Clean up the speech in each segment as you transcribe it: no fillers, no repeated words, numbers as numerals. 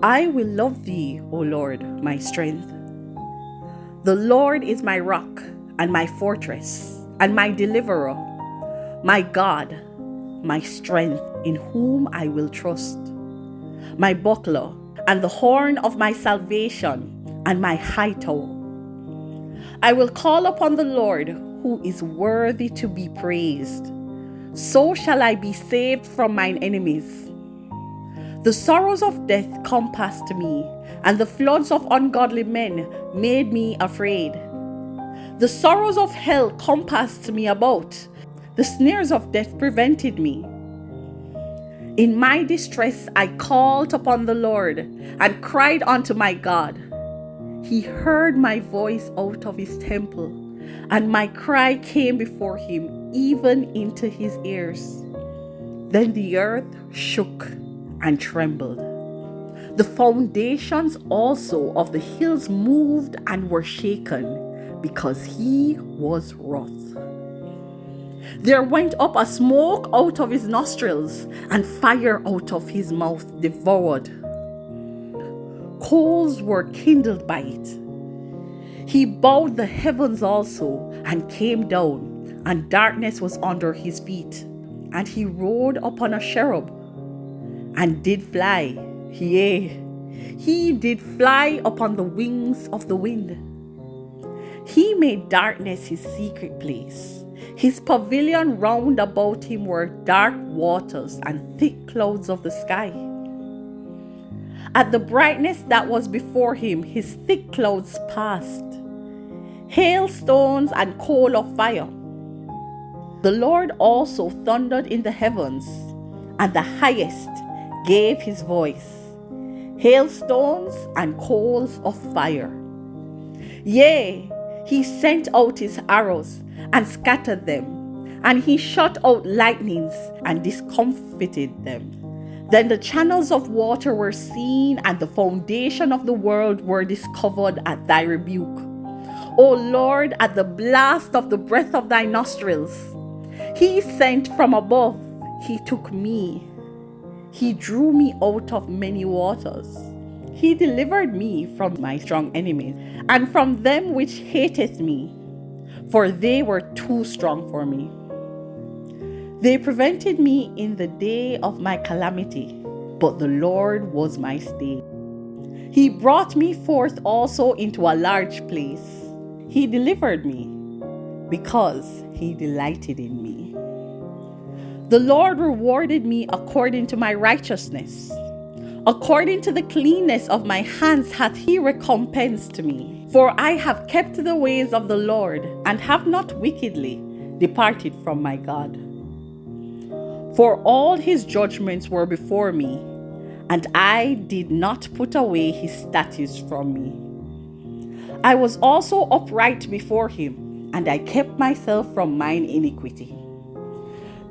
I will love thee, O Lord, my strength. The Lord is my rock and my fortress and my deliverer, my God, my strength, in whom I will trust, my buckler and the horn of my salvation and my high tower. I will call upon the Lord, who is worthy to be praised. So shall I be saved from mine enemies. The sorrows of death compassed me, and the floods of ungodly men made me afraid. The sorrows of hell compassed me about. The snares of death prevented me. In my distress I called upon the Lord and cried unto my God. He heard my voice out of his temple, and my cry came before him, even into his ears. Then the earth shook and trembled. The foundations also of the hills moved and were shaken, because he was wroth. There went up a smoke out of his nostrils, and fire out of his mouth devoured. Coals were kindled by it. He bowed the heavens also, and came down, and darkness was under his feet. And he rode upon a cherub, and did fly, yea, he did fly upon the wings of the wind. He made darkness his secret place. His pavilion round about him were dark waters and thick clouds of the sky. At the brightness that was before him, his thick clouds passed, hailstones and coal of fire. The Lord also thundered in the heavens, and the highest gave his voice, hailstones and coals of fire. Yea, he sent out his arrows and scattered them, and he shot out lightnings and discomfited them. Then the channels of water were seen, and the foundation of the world were discovered at thy rebuke. O Lord, at the blast of the breath of thy nostrils. He sent from above, he took me. He drew me out of many waters. He delivered me from my strong enemies, and from them which hateth me, for they were too strong for me. They prevented me in the day of my calamity, but the Lord was my stay. He brought me forth also into a large place. He delivered me, because he delighted in me. The Lord rewarded me according to my righteousness. According to the cleanness of my hands hath he recompensed me. For I have kept the ways of the Lord, and have not wickedly departed from my God. For all his judgments were before me, and I did not put away his statutes from me. I was also upright before him, and I kept myself from mine iniquity.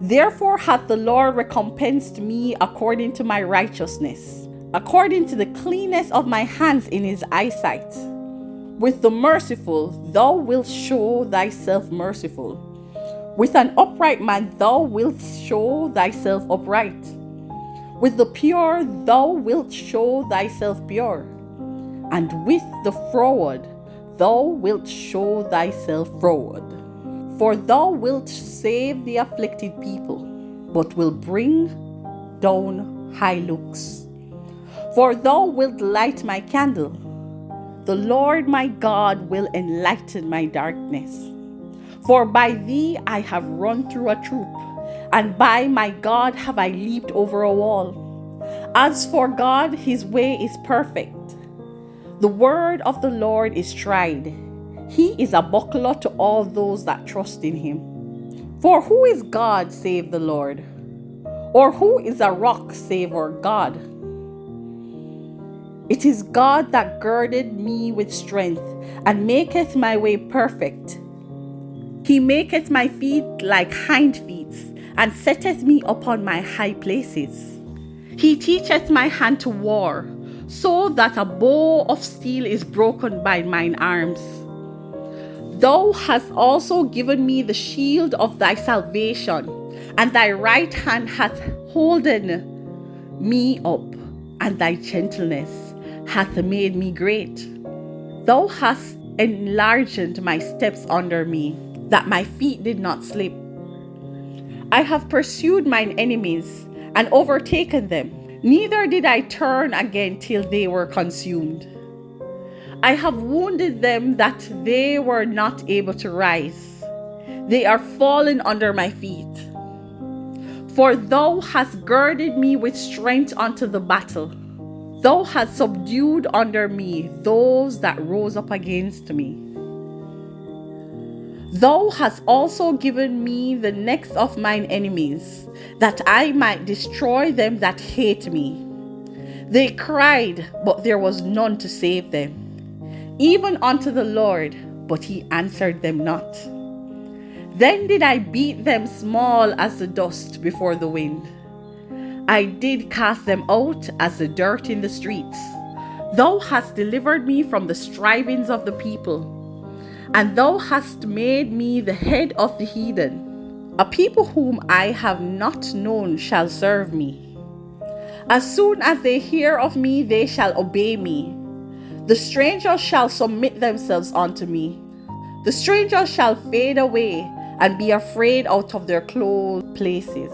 Therefore hath the Lord recompensed me according to my righteousness, according to the cleanness of my hands in his eyesight. With the merciful thou wilt show thyself merciful. With an upright man thou wilt show thyself upright. With the pure thou wilt show thyself pure. And with the froward thou wilt show thyself froward. For thou wilt save the afflicted people, but will bring down high looks. For thou wilt light my candle. The Lord my God will enlighten my darkness. For by thee I have run through a troop, and by my God have I leaped over a wall. As for God, his way is perfect. The word of the Lord is tried. He is a buckler to all those that trust in him. For who is God save the Lord? Or who is a rock save our God? It is God that girded me with strength, and maketh my way perfect. He maketh my feet like hind feet, and setteth me upon my high places. He teacheth my hand to war, so that a bow of steel is broken by mine arms. Thou hast also given me the shield of thy salvation, and thy right hand hath holden me up. and thy gentleness hath made me great. Thou hast enlarged my steps under me, that my feet did not slip. I have pursued mine enemies and overtaken them, neither did I turn again till they were consumed. I have wounded them that they were not able to rise. They are fallen under my feet. For thou hast girded me with strength unto the battle. Thou hast subdued under me those that rose up against me. Thou hast also given me the necks of mine enemies, that I might destroy them that hate me. They cried, but there was none to save them, even unto the Lord, but he answered them not. Then did I beat them small as the dust before the wind. I did cast them out as the dirt in the streets. Thou hast delivered me from the strivings of the people, and thou hast made me the head of the heathen. A people whom I have not known shall serve me. As soon as they hear of me, they shall obey me. The strangers shall submit themselves unto me. The strangers shall fade away and be afraid out of their close places.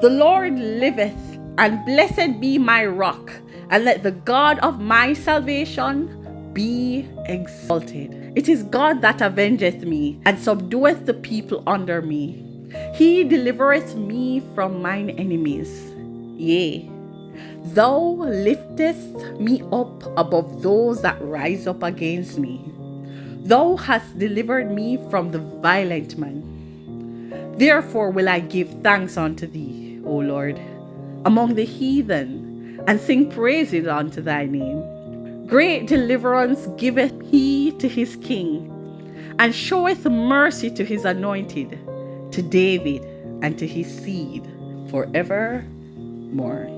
The Lord liveth, and blessed be my rock, and let the God of my salvation be exalted. It is God that avengeth me, and subdueth the people under me. He delivereth me from mine enemies. Yea, thou liftest me up above those that rise up against me. Thou hast delivered me from the violent man. Therefore will I give thanks unto thee, O Lord, among the heathen, and sing praises unto thy name. Great deliverance giveth he to his king, and showeth mercy to his anointed, to David and to his seed forevermore.